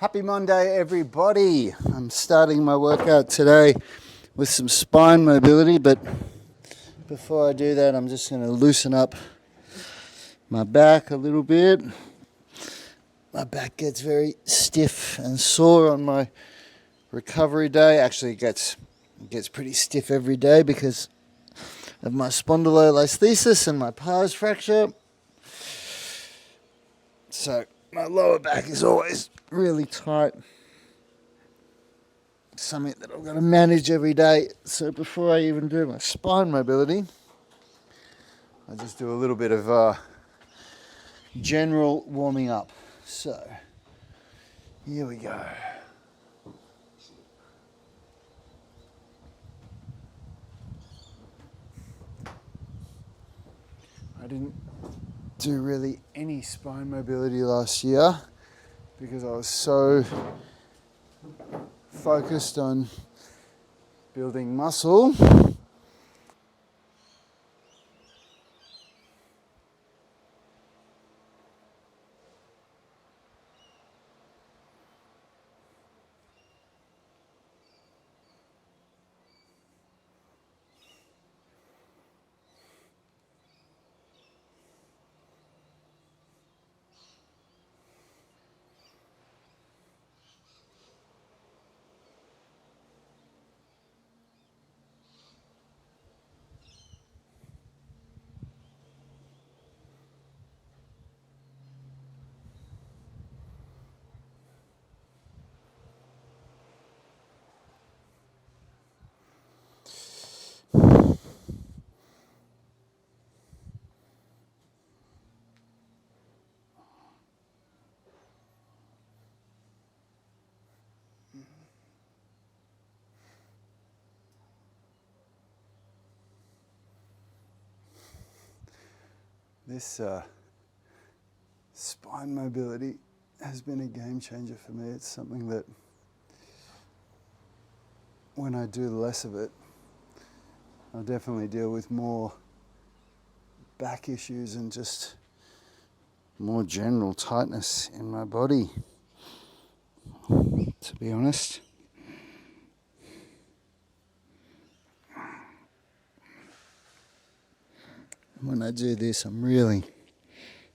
Happy Monday, everybody. I'm starting my workout today with some spine mobility, but before I do that, I'm just going to loosen up my back a little bit. My back gets very stiff and sore on my recovery day. Actually, it gets pretty stiff every day because of my spondylolisthesis and my pars fracture. So my lower back is always really tight. Something that I've got to manage every day. So before I even do my spine mobility, I just do a little bit of general warming up. So here we go. I didn't do really any spine mobility last year because I was so focused on building muscle. This spine mobility has been a game changer for me. It's something that when I do less of it, I'll definitely deal with more back issues and just more general tightness in my body, to be honest. When I do this,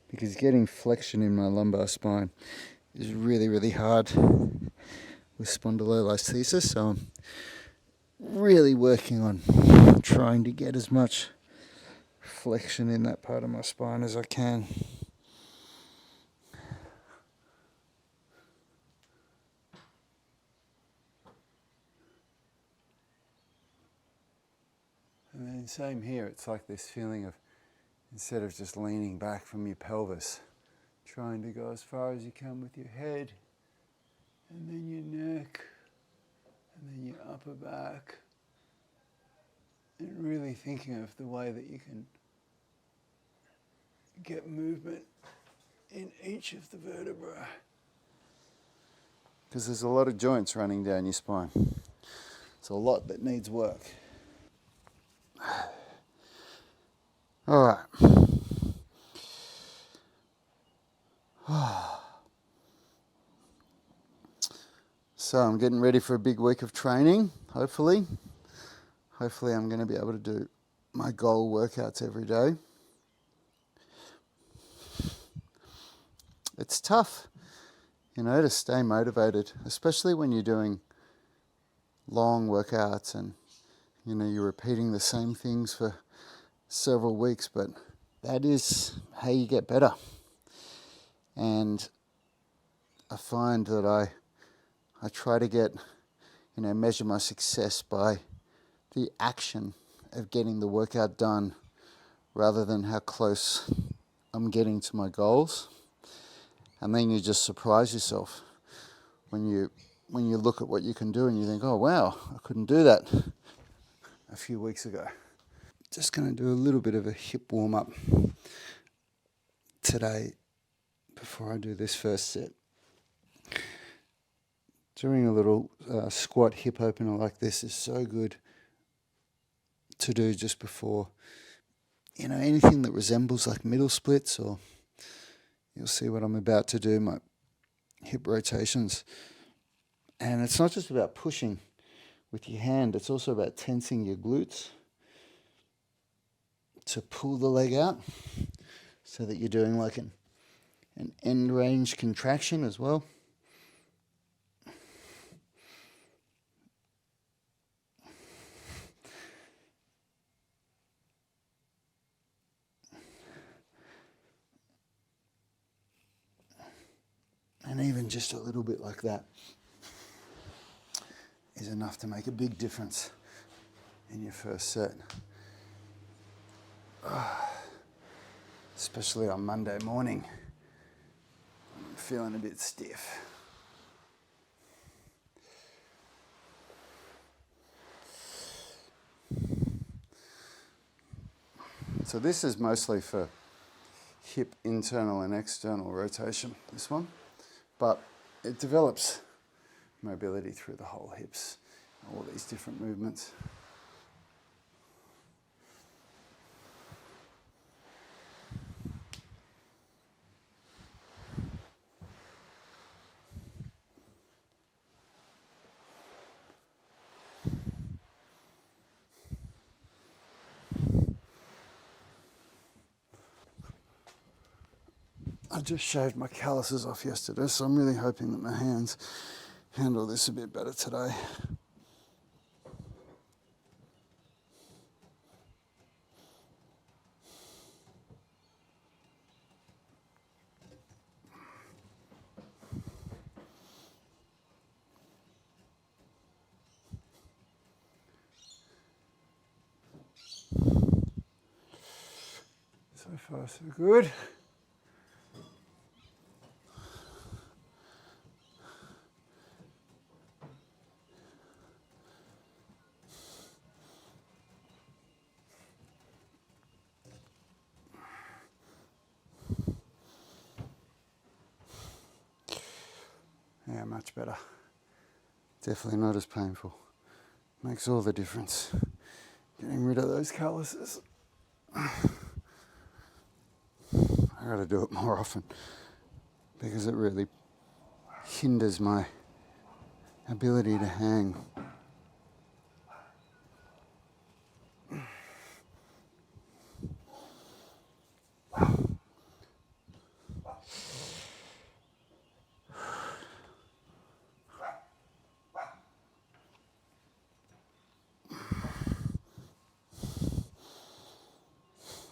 because getting flexion in my lumbar spine is really, really hard with spondylolisthesis, so I'm really working on trying to get as much flexion in that part of my spine as I can. And then same here, it's like this feeling of, instead of just leaning back from your pelvis, trying to go as far as you can with your head, and then your neck, and then your upper back, and really thinking of the way that you can get movement in each of the vertebrae. Because there's a lot of joints running down your spine. It's a lot that needs work. All right. So I'm getting ready for a big week of training, hopefully. Hopefully I'm going to be able to do my goal workouts every day. It's tough, to stay motivated, especially when you're doing long workouts and, you're repeating the same things for several weeks, but that is how you get better. And I find that I try to get, measure my success by the action of getting the workout done rather than how close I'm getting to my goals. And then you just surprise yourself when you look at what you can do and you think, oh wow, I couldn't do that a few weeks ago. Just going to do a little bit of a hip warm up today before I do this first set. Doing a little squat hip opener like this is so good to do just before, anything that resembles like middle splits, or you'll see what I'm about to do might hip rotations. And it's not just about pushing with your hand, it's also about tensing your glutes to pull the leg out so that you're doing like an end range contraction as well. And even just a little bit like that is enough to make a big difference in your first set. Especially on Monday morning, I'm feeling a bit stiff. So this is mostly for hip internal and external rotation, this one, but it develops mobility through the whole hips, all these different movements. I just shaved my calluses off yesterday, so I'm really hoping that my hands handle this a bit better today. So far, so good. Yeah, much better. Definitely not as painful. Makes all the difference. Getting rid of those calluses. I gotta do it more often because it really hinders my ability to hang.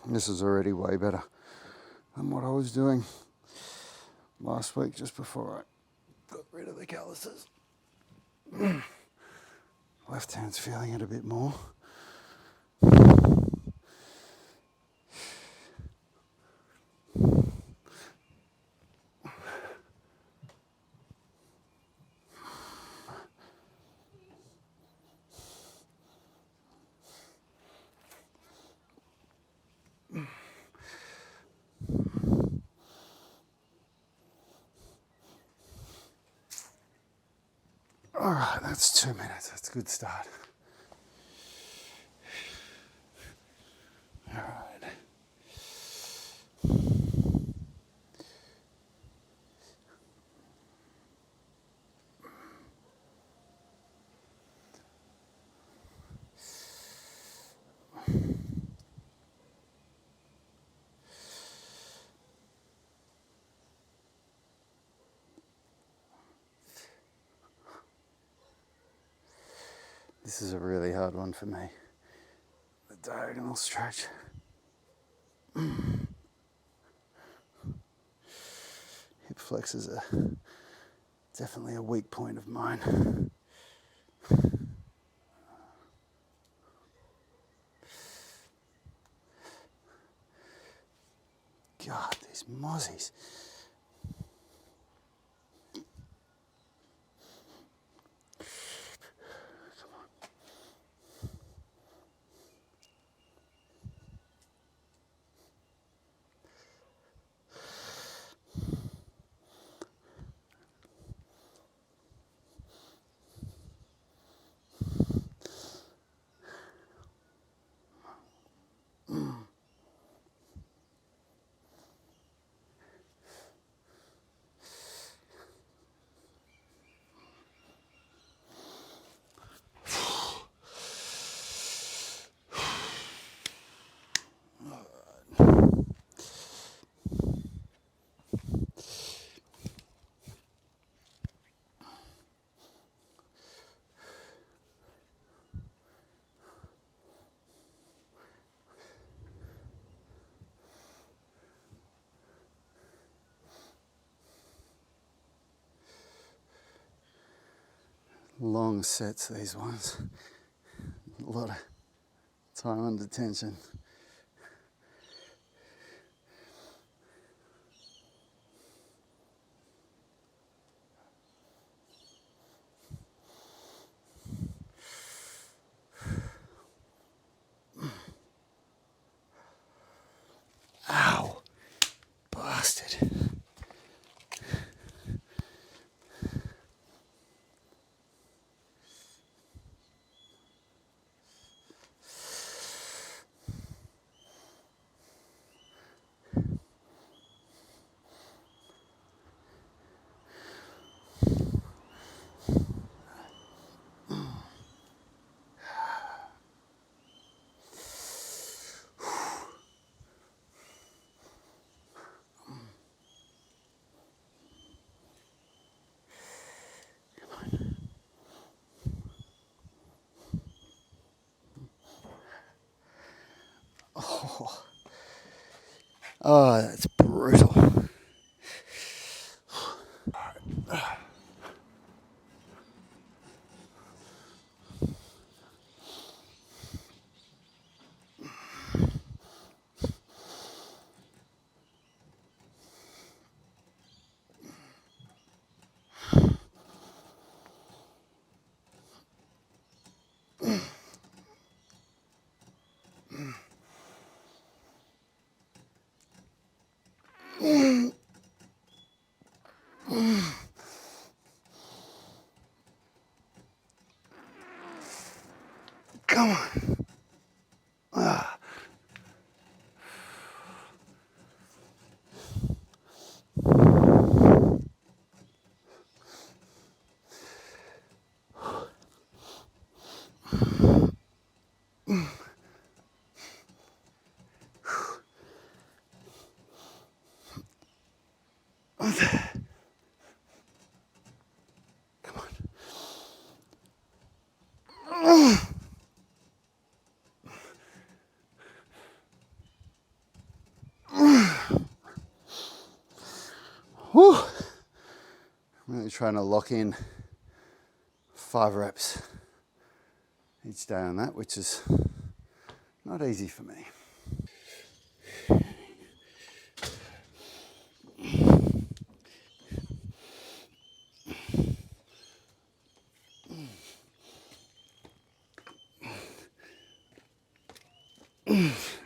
This is already way better than what I was doing last week just before I got rid of the calluses. Left hand's feeling it a bit more. All right, that's 2 minutes. That's a good start. All right. This is a really hard one for me. The diagonal stretch. Hip flexors are definitely a weak point of mine. God, these mozzies. Long sets, these ones. A lot of time under tension. Ow! Bastard. Oh, that's brutal. Come on. Ah. Come on. Whew. I'm really trying to lock in 5 reps each day on that, which is not easy for me.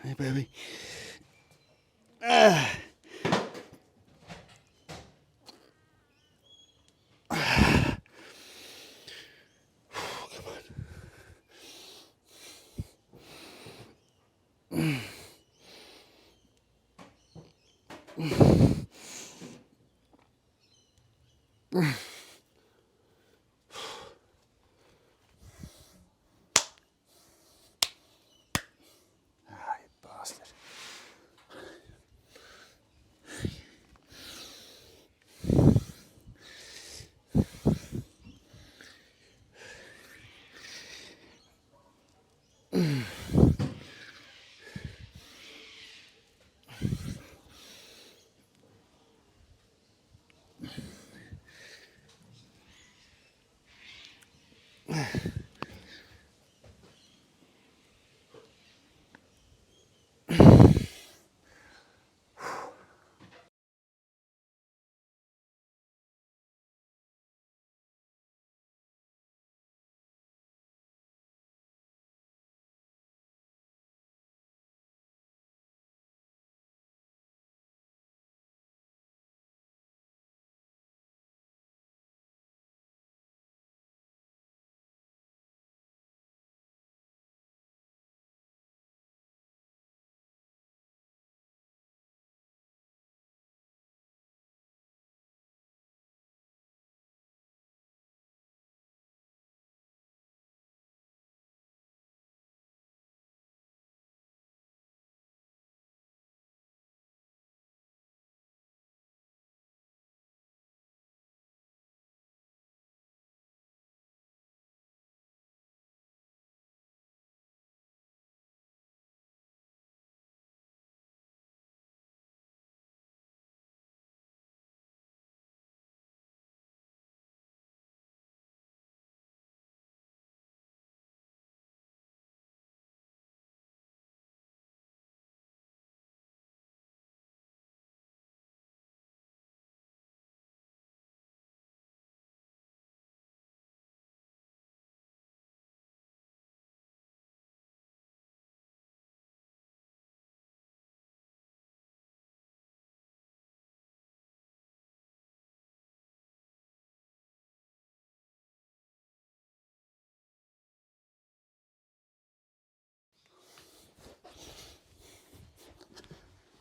Hey, baby. Ah. Ah, you bastard.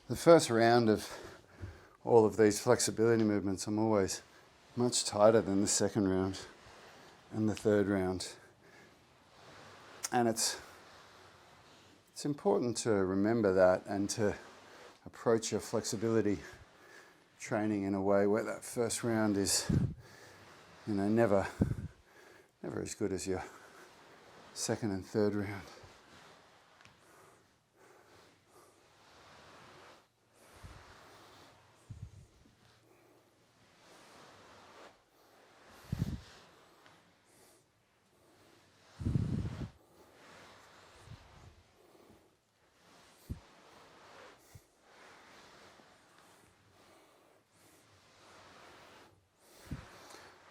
The first round of all of these flexibility movements, I'm always much tighter than the second round and the third round. And it's important to remember that and to approach your flexibility training in a way where that first round is, never as good as your second and third round.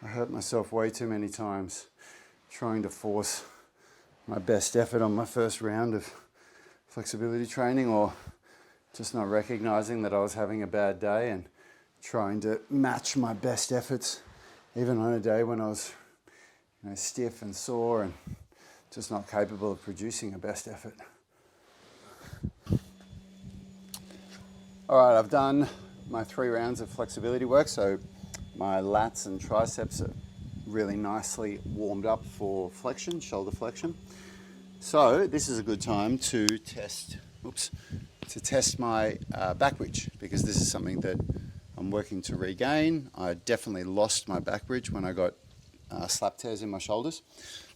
I hurt myself way too many times trying to force my best effort on my first round of flexibility training, or just not recognizing that I was having a bad day and trying to match my best efforts even on a day when I was stiff and sore and just not capable of producing a best effort. All right, I've done my 3 rounds of flexibility work, so my lats and triceps are really nicely warmed up for flexion, shoulder flexion. So this is a good time to test my back bridge, because this is something that I'm working to regain. I definitely lost my back bridge when I got slap tears in my shoulders.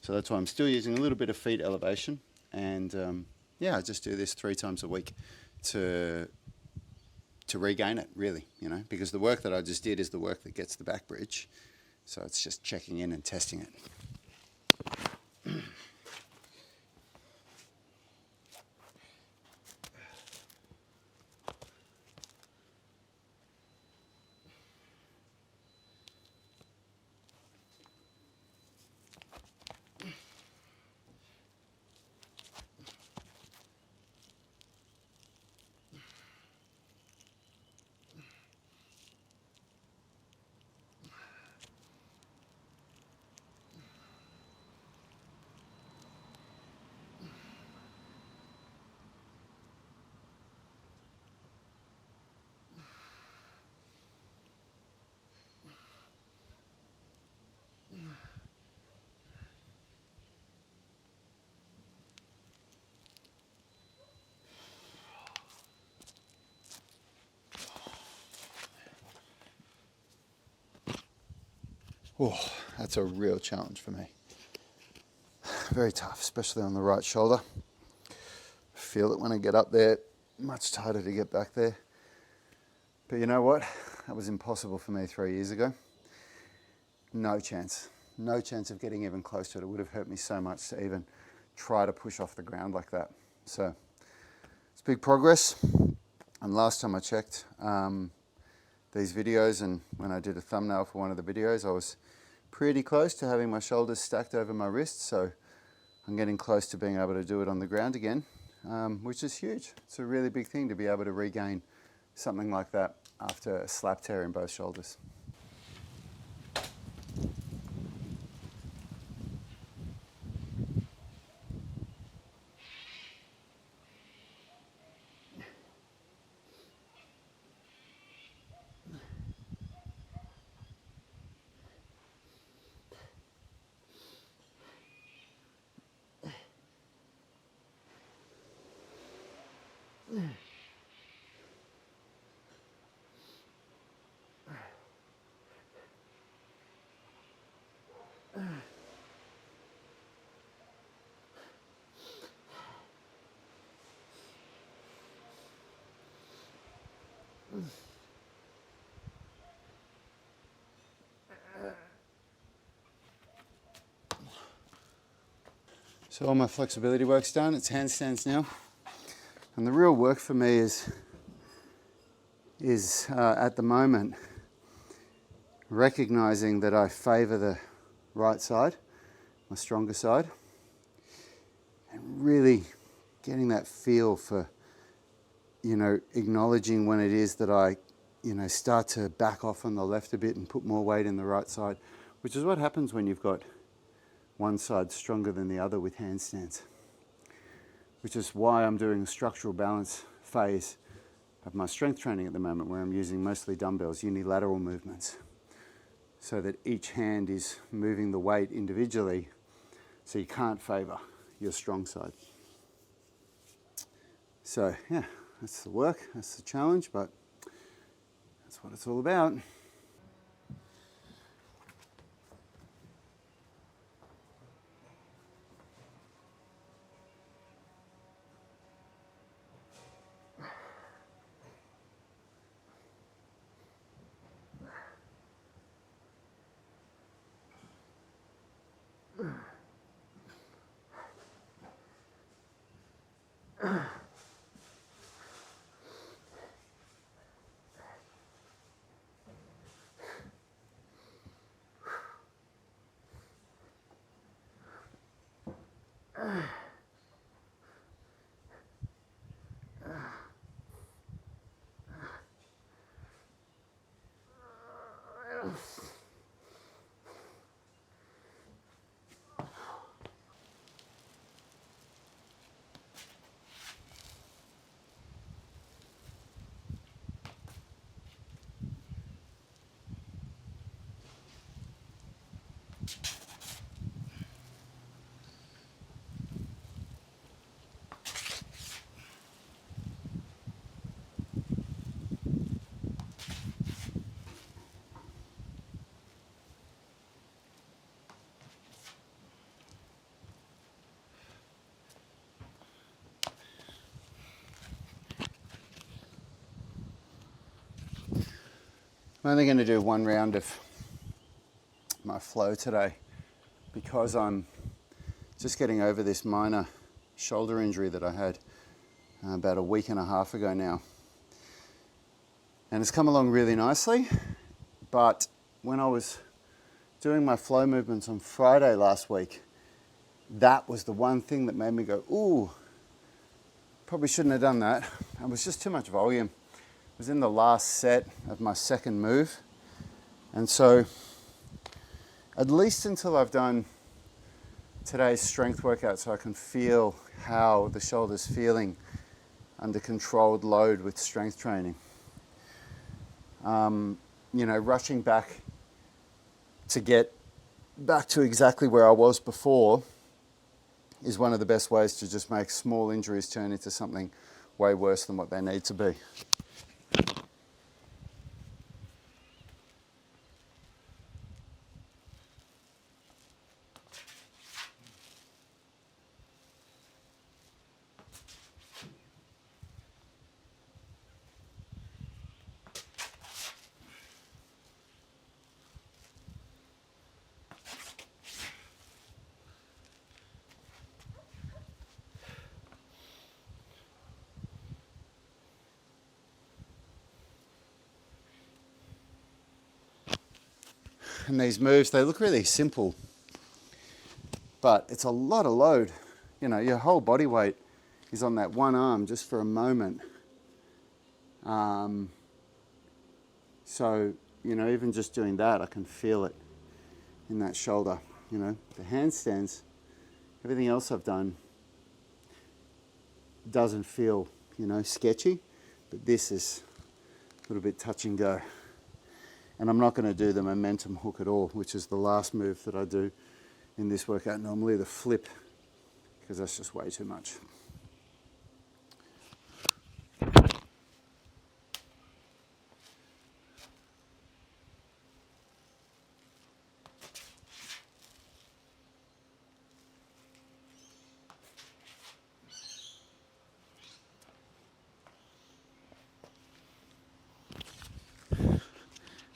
So that's why I'm still using a little bit of feet elevation. And I just do this 3 times a week to regain it, really, because the work that I just did is the work that gets the back bridge. So it's just checking in and testing it. Oh, that's a real challenge for me. Very tough, especially on the right shoulder. Feel it when I get up there, much tighter to get back there. But you know what? That was impossible for me 3 years ago. No chance of getting even close to it. It would have hurt me so much to even try to push off the ground like that. So it's big progress. And last time I checked these videos, and when I did a thumbnail for one of the videos, I was pretty close to having my shoulders stacked over my wrists. So I'm getting close to being able to do it on the ground again, which is huge. It's a really big thing to be able to regain something like that after a slap tear in both shoulders. So all my flexibility work's done. It's handstands now. And the real work for me is at the moment recognizing that I favor the right side, my stronger side, and really getting that feel for, acknowledging when it is that I, start to back off on the left a bit and put more weight in the right side, which is what happens when you've got one side stronger than the other with handstands, which is why I'm doing a structural balance phase of my strength training at the moment, where I'm using mostly dumbbells, unilateral movements, so that each hand is moving the weight individually, so you can't favour your strong side. So yeah, that's the work, that's the challenge, but that's what it's all about. I'm only going to do one round of my flow today because I'm just getting over this minor shoulder injury that I had about a week and a half ago now. And it's come along really nicely, but when I was doing my flow movements on Friday last week, that was the one thing that made me go, ooh, probably shouldn't have done that. It was just too much volume. It was in the last set of my second move. And so, at least until I've done today's strength workout, so I can feel how the shoulder's feeling under controlled load with strength training. Rushing back to get back to exactly where I was before is one of the best ways to just make small injuries turn into something way worse than what they need to be. And these moves, they look really simple, but it's a lot of load. Your whole body weight is on that one arm just for a moment. So, even just doing that, I can feel it in that shoulder. The handstands, everything else I've done doesn't feel, sketchy, but this is a little bit touch and go. And I'm not going to do the momentum hook at all, which is the last move that I do in this workout, normally the flip, because that's just way too much.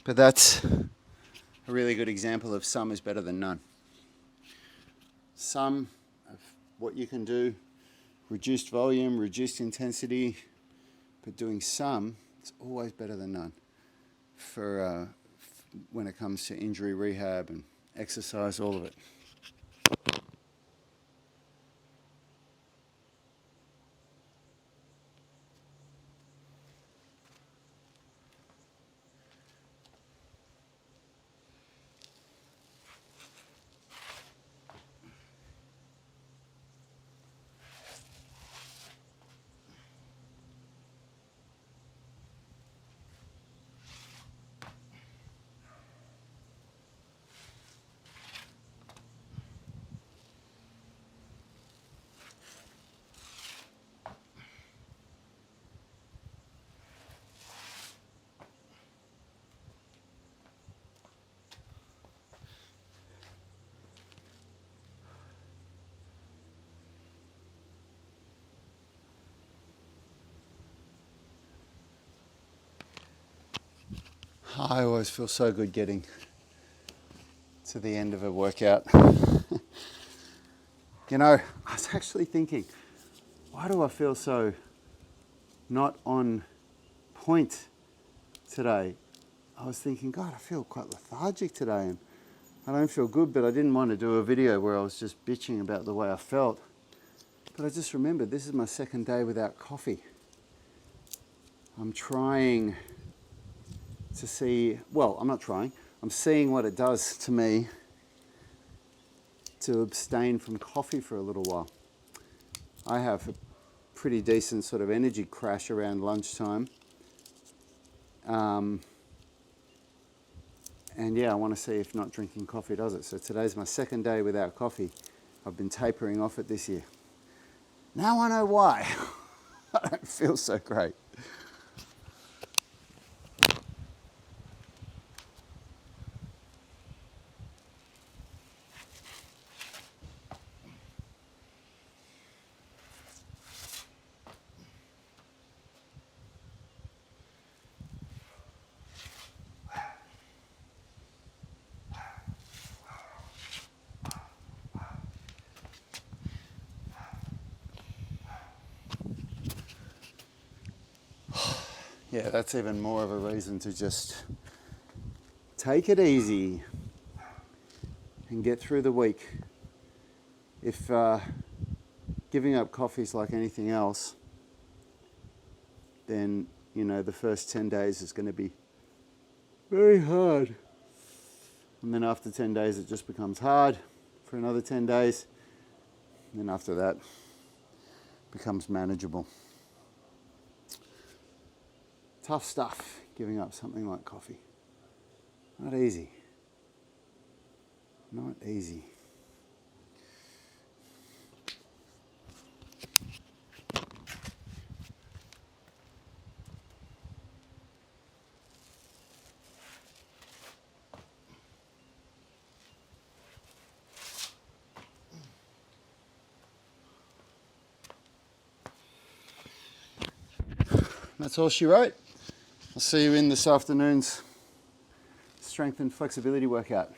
But that's a really good example of some is better than none. Some of what you can do, reduced volume, reduced intensity, but doing some is always better than none for when it comes to injury rehab and exercise, all of it. I always feel so good getting to the end of a workout. You know, I was actually thinking, why do I feel so not on point today? I was thinking, God, I feel quite lethargic today and I don't feel good, but I didn't want to do a video where I was just bitching about the way I felt. But I just remembered this is my second day without coffee. I'm trying to see, well, I'm not trying, I'm seeing what it does to me to abstain from coffee for a little while. I have a pretty decent sort of energy crash around lunchtime. And yeah, I want to see if not drinking coffee does it. So today's my second day without coffee. I've been tapering off it this year. Now I know why. I don't feel so great. Yeah, that's even more of a reason to just take it easy and get through the week. If giving up coffee is like anything else, then, you know, the first 10 days is going to be very hard. And then after 10 days, it just becomes hard for another 10 days. And then after that, it becomes manageable. Tough stuff, giving up something like coffee. Not easy. Not easy. That's all she wrote. I'll see you in this afternoon's strength and flexibility workout.